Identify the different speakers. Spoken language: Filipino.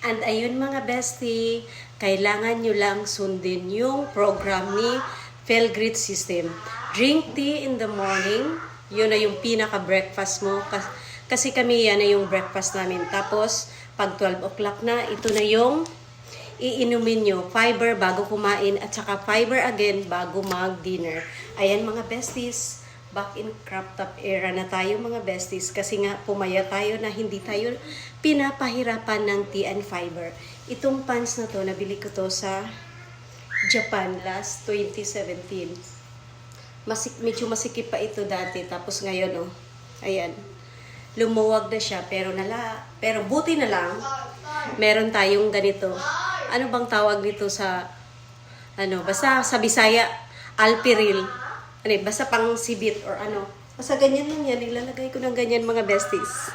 Speaker 1: And ayun mga bestie, kailangan nyo lang sundin yung program ni Felgrit System. Drink tea in the morning, yun na yung pinaka-breakfast mo. Kasi kami yan na yung breakfast namin. Tapos, pag 12 o'clock na, ito na yung iinumin nyo. Fiber bago kumain at saka fiber again bago mag-dinner. Ayan mga besties, back in crop top era na tayo mga besties kasi nga pumaya tayo na hindi tayo pinapahirapan ng tea and fiber. Itong pants na to, nabili ko to sa Japan last 2017. Medyo masikip pa ito dati, tapos ngayon ayan, lumuwag na siya, pero buti na lang meron tayong ganito. Ano bang tawag nito sa basta sa Bisaya, alpiril. Basta pang sibit or basta ganyan lang yan, nilalagay ko ng ganyan mga besties.